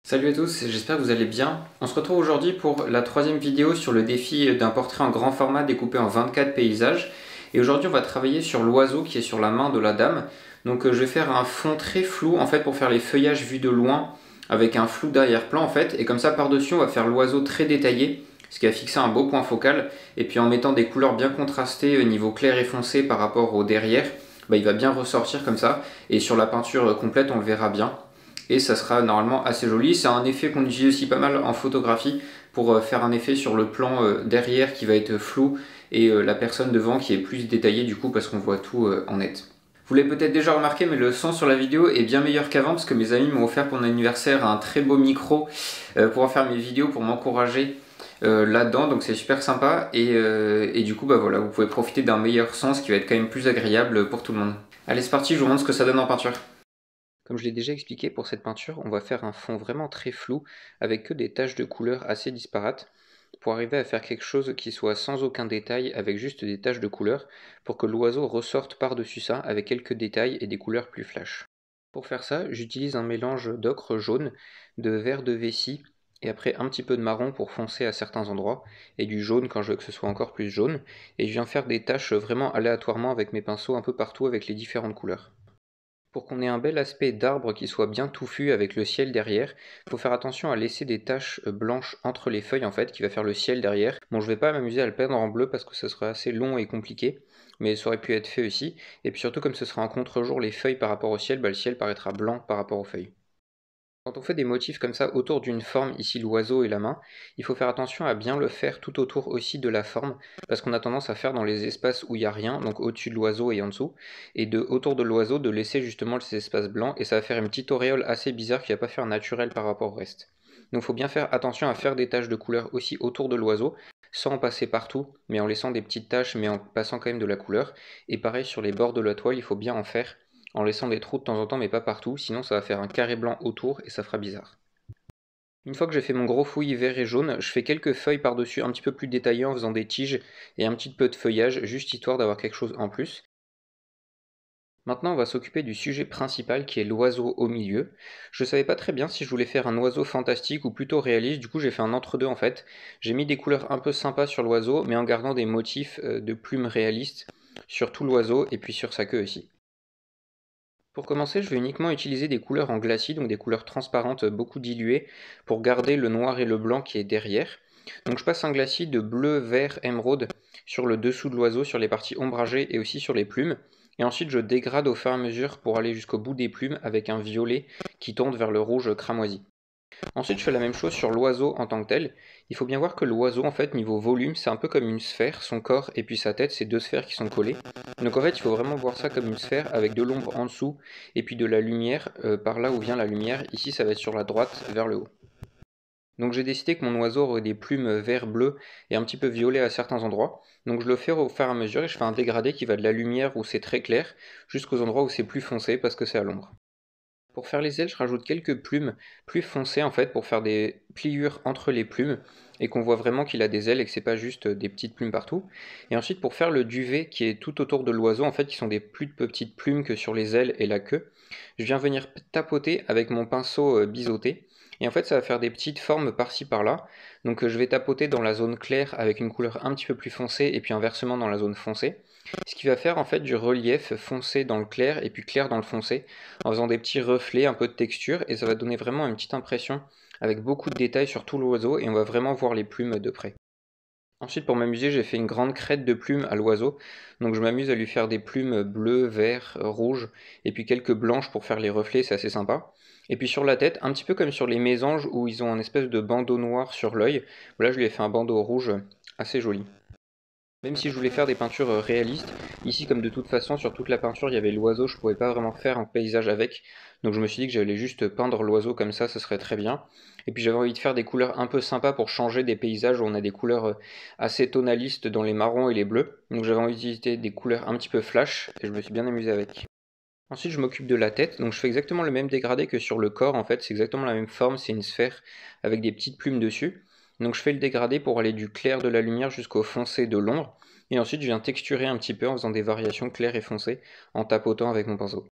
Salut à tous, j'espère que vous allez bien. On se retrouve aujourd'hui pour la troisième vidéo sur le défi d'un portrait en grand format découpé en 24 paysages. Et aujourd'hui on va travailler sur l'oiseau qui est sur la main de la dame. Donc je vais faire un fond très flou en fait pour faire les feuillages vus de loin avec un flou d'arrière-plan en fait. Et comme ça par-dessus on va faire l'oiseau très détaillé, ce qui va fixer un beau point focal. Et puis en mettant des couleurs bien contrastées au niveau clair et foncé par rapport au derrière, il va bien ressortir comme ça. Et sur la peinture complète on le verra bien. Et ça sera normalement assez joli. C'est un effet qu'on utilise aussi pas mal en photographie pour faire un effet sur le plan derrière qui va être flou et la personne devant qui est plus détaillée du coup parce qu'on voit tout en net. Vous l'avez peut-être déjà remarqué, mais le son sur la vidéo est bien meilleur qu'avant parce que mes amis m'ont offert pour mon anniversaire un très beau micro pour faire mes vidéos, pour m'encourager là-dedans, donc c'est super sympa et du coup voilà, vous pouvez profiter d'un meilleur son, ce qui va être quand même plus agréable pour tout le monde. Allez, c'est parti, je vous montre ce que ça donne en peinture. Comme je l'ai déjà expliqué, pour cette peinture, on va faire un fond vraiment très flou avec que des taches de couleur assez disparates pour arriver à faire quelque chose qui soit sans aucun détail avec juste des taches de couleur pour que l'oiseau ressorte par-dessus ça avec quelques détails et des couleurs plus flash. Pour faire ça, j'utilise un mélange d'ocre jaune, de vert de vessie et après un petit peu de marron pour foncer à certains endroits et du jaune quand je veux que ce soit encore plus jaune et je viens faire des taches vraiment aléatoirement avec mes pinceaux un peu partout avec les différentes couleurs. Pour qu'on ait un bel aspect d'arbre qui soit bien touffu avec le ciel derrière, il faut faire attention à laisser des taches blanches entre les feuilles en fait, qui va faire le ciel derrière. Bon, je vais pas m'amuser à le peindre en bleu parce que ça serait assez long et compliqué, mais ça aurait pu être fait aussi. Et puis surtout comme ce sera en contre-jour les feuilles par rapport au ciel, le ciel paraîtra blanc par rapport aux feuilles. Quand on fait des motifs comme ça autour d'une forme, ici l'oiseau et la main, il faut faire attention à bien le faire tout autour aussi de la forme, parce qu'on a tendance à faire dans les espaces où il n'y a rien, donc au-dessus de l'oiseau et en dessous, et autour de l'oiseau de laisser justement ces espaces blancs, et ça va faire une petite auréole assez bizarre qui va pas faire naturel par rapport au reste. Donc il faut bien faire attention à faire des taches de couleur aussi autour de l'oiseau, sans en passer partout, mais en laissant des petites taches, mais en passant quand même de la couleur. Et pareil sur les bords de la toile, il faut bien en faire en laissant des trous de temps en temps mais pas partout, sinon ça va faire un carré blanc autour et ça fera bizarre. Une fois que j'ai fait mon gros fouillis vert et jaune, je fais quelques feuilles par-dessus un petit peu plus détaillées en faisant des tiges et un petit peu de feuillage, juste histoire d'avoir quelque chose en plus. Maintenant on va s'occuper du sujet principal qui est l'oiseau au milieu. Je savais pas très bien si je voulais faire un oiseau fantastique ou plutôt réaliste, du coup j'ai fait un entre-deux en fait. J'ai mis des couleurs un peu sympas sur l'oiseau mais en gardant des motifs de plumes réalistes sur tout l'oiseau et puis sur sa queue aussi. Pour commencer, je vais uniquement utiliser des couleurs en glacis, donc des couleurs transparentes beaucoup diluées, pour garder le noir et le blanc qui est derrière. Donc je passe un glacis de bleu, vert, émeraude sur le dessous de l'oiseau, sur les parties ombragées et aussi sur les plumes. Et ensuite je dégrade au fur et à mesure pour aller jusqu'au bout des plumes avec un violet qui tende vers le rouge cramoisi. Ensuite, je fais la même chose sur l'oiseau en tant que tel. Il faut bien voir que l'oiseau, en fait, niveau volume, c'est un peu comme une sphère. Son corps et puis sa tête, c'est deux sphères qui sont collées. Donc en fait, il faut vraiment voir ça comme une sphère avec de l'ombre en dessous et puis de la lumière par là où vient la lumière. Ici, ça va être sur la droite vers le haut. Donc j'ai décidé que mon oiseau aurait des plumes vert-bleu et un petit peu violet à certains endroits. Donc je le fais au fur et à mesure et je fais un dégradé qui va de la lumière où c'est très clair jusqu'aux endroits où c'est plus foncé parce que c'est à l'ombre. Pour faire les ailes, je rajoute quelques plumes plus foncées en fait pour faire des pliures entre les plumes et qu'on voit vraiment qu'il a des ailes et que c'est pas juste des petites plumes partout. Et ensuite pour faire le duvet qui est tout autour de l'oiseau en fait qui sont des plus petites plumes que sur les ailes et la queue, je viens venir tapoter avec mon pinceau biseauté. Et en fait ça va faire des petites formes par-ci par-là. Donc je vais tapoter dans la zone claire avec une couleur un petit peu plus foncée et puis inversement dans la zone foncée. Ce qui va faire en fait du relief foncé dans le clair et puis clair dans le foncé en faisant des petits reflets, un peu de texture et ça va donner vraiment une petite impression avec beaucoup de détails sur tout l'oiseau et on va vraiment voir les plumes de près. Ensuite pour m'amuser j'ai fait une grande crête de plumes à l'oiseau, donc je m'amuse à lui faire des plumes bleues, vert, rouges et puis quelques blanches pour faire les reflets, c'est assez sympa. Et puis sur la tête, un petit peu comme sur les mésanges où ils ont un espèce de bandeau noir sur l'œil, là je lui ai fait un bandeau rouge assez joli. Même si je voulais faire des peintures réalistes, ici comme de toute façon sur toute la peinture il y avait l'oiseau, je pouvais pas vraiment faire un paysage avec, donc je me suis dit que j'allais juste peindre l'oiseau comme ça serait très bien. Et puis j'avais envie de faire des couleurs un peu sympas pour changer des paysages où on a des couleurs assez tonalistes dans les marrons et les bleus, donc j'avais envie d'utiliser des couleurs un petit peu flash, et je me suis bien amusé avec. Ensuite je m'occupe de la tête, donc je fais exactement le même dégradé que sur le corps en fait, c'est exactement la même forme, c'est une sphère avec des petites plumes dessus. Donc je fais le dégradé pour aller du clair de la lumière jusqu'au foncé de l'ombre, et ensuite je viens texturer un petit peu en faisant des variations claires et foncées, en tapotant avec mon pinceau.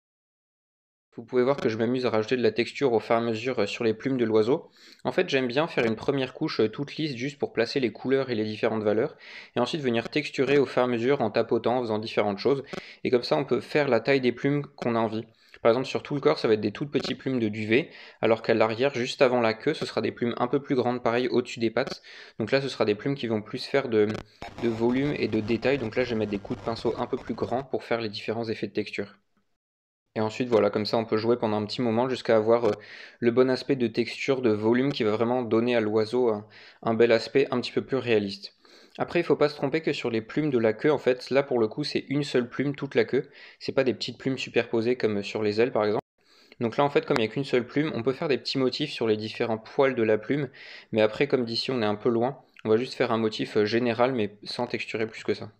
Vous pouvez voir que je m'amuse à rajouter de la texture au fur et à mesure sur les plumes de l'oiseau. En fait, j'aime bien faire une première couche toute lisse juste pour placer les couleurs et les différentes valeurs, et ensuite venir texturer au fur et à mesure en tapotant, en faisant différentes choses, et comme ça on peut faire la taille des plumes qu'on a envie. Par exemple, sur tout le corps, ça va être des toutes petites plumes de duvet, alors qu'à l'arrière, juste avant la queue, ce sera des plumes un peu plus grandes, pareil, au-dessus des pattes. Donc là, ce sera des plumes qui vont plus faire de volume et de détail. Donc là, je vais mettre des coups de pinceau un peu plus grands pour faire les différents effets de texture. Et ensuite, voilà, comme ça, on peut jouer pendant un petit moment jusqu'à avoir le bon aspect de texture, de volume qui va vraiment donner à l'oiseau un bel aspect un petit peu plus réaliste. Après, il ne faut pas se tromper que sur les plumes de la queue, en fait, là pour le coup, c'est une seule plume, toute la queue. C'est pas des petites plumes superposées comme sur les ailes par exemple. Donc là, en fait, comme il n'y a qu'une seule plume, on peut faire des petits motifs sur les différents poils de la plume. Mais après, comme d'ici, on est un peu loin, on va juste faire un motif général, mais sans texturer plus que ça.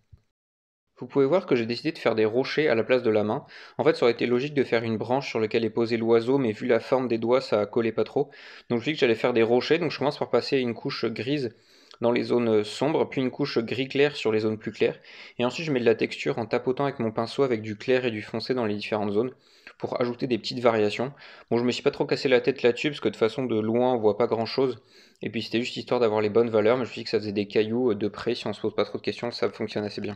Vous pouvez voir que j'ai décidé de faire des rochers à la place de la main. En fait, ça aurait été logique de faire une branche sur laquelle est posé l'oiseau, mais vu la forme des doigts, ça collait pas trop. Donc je dis que j'allais faire des rochers, donc je commence par passer une couche grise dans les zones sombres, puis une couche gris clair sur les zones plus claires. Et ensuite, je mets de la texture en tapotant avec mon pinceau avec du clair et du foncé dans les différentes zones pour ajouter des petites variations. Bon, je me suis pas trop cassé la tête là-dessus, parce que de toute façon, de loin, on voit pas grand-chose. Et puis c'était juste histoire d'avoir les bonnes valeurs, mais je me suis dit que ça faisait des cailloux de près, si on se pose pas trop de questions, ça fonctionne assez bien.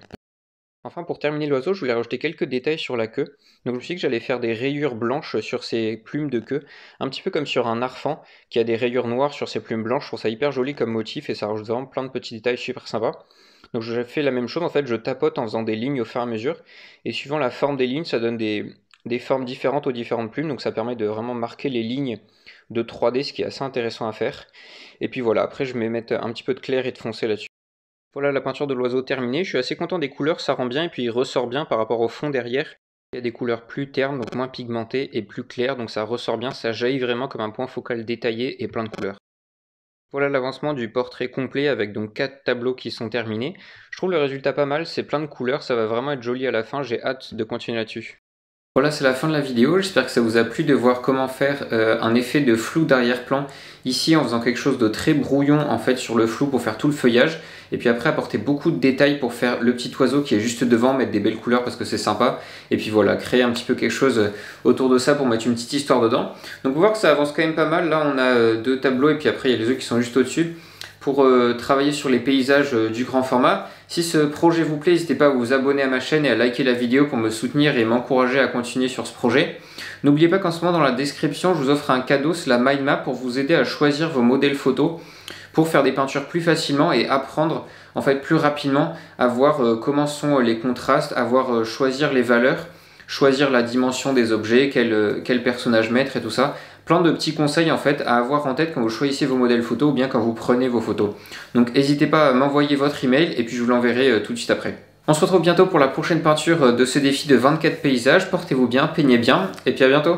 Enfin, pour terminer l'oiseau, je voulais rajouter quelques détails sur la queue. Donc je me suis dit que j'allais faire des rayures blanches sur ses plumes de queue, un petit peu comme sur un arfan qui a des rayures noires sur ses plumes blanches. Je trouve ça hyper joli comme motif et ça rajoute vraiment plein de petits détails super sympas. Donc je fais la même chose, en fait je tapote en faisant des lignes au fur et à mesure, et suivant la forme des lignes, ça donne des formes différentes aux différentes plumes, donc ça permet de vraiment marquer les lignes de 3D, ce qui est assez intéressant à faire. Et puis voilà, après je vais mettre un petit peu de clair et de foncé là-dessus. Voilà la peinture de l'oiseau terminée, je suis assez content des couleurs, ça rend bien et puis il ressort bien par rapport au fond derrière. Il y a des couleurs plus ternes, donc moins pigmentées et plus claires, donc ça ressort bien, ça jaillit vraiment comme un point focal détaillé et plein de couleurs. Voilà l'avancement du portrait complet avec donc 4 tableaux qui sont terminés. Je trouve le résultat pas mal, c'est plein de couleurs, ça va vraiment être joli à la fin, j'ai hâte de continuer là-dessus. Voilà, c'est la fin de la vidéo. J'espère que ça vous a plu de voir comment faire un effet de flou d'arrière-plan ici en faisant quelque chose de très brouillon en fait sur le flou pour faire tout le feuillage, et puis après apporter beaucoup de détails pour faire le petit oiseau qui est juste devant, mettre des belles couleurs parce que c'est sympa, et puis voilà, créer un petit peu quelque chose autour de ça pour mettre une petite histoire dedans. Donc vous voyez que ça avance quand même pas mal. Là on a deux tableaux et puis après il y a les autres qui sont juste au-dessus pour travailler sur les paysages du grand format. Si ce projet vous plaît, n'hésitez pas à vous abonner à ma chaîne et à liker la vidéo pour me soutenir et m'encourager à continuer sur ce projet. N'oubliez pas qu'en ce moment dans la description, je vous offre un cadeau, c'est la mind map pour vous aider à choisir vos modèles photos pour faire des peintures plus facilement et apprendre en fait plus rapidement à voir comment sont les contrastes, à voir choisir les valeurs, choisir la dimension des objets, quel personnage mettre et tout ça. Plein de petits conseils en fait à avoir en tête quand vous choisissez vos modèles photos ou bien quand vous prenez vos photos. Donc n'hésitez pas à m'envoyer votre email et puis je vous l'enverrai tout de suite après. On se retrouve bientôt pour la prochaine peinture de ce défi de 24 paysages. Portez-vous bien, peignez bien et puis à bientôt.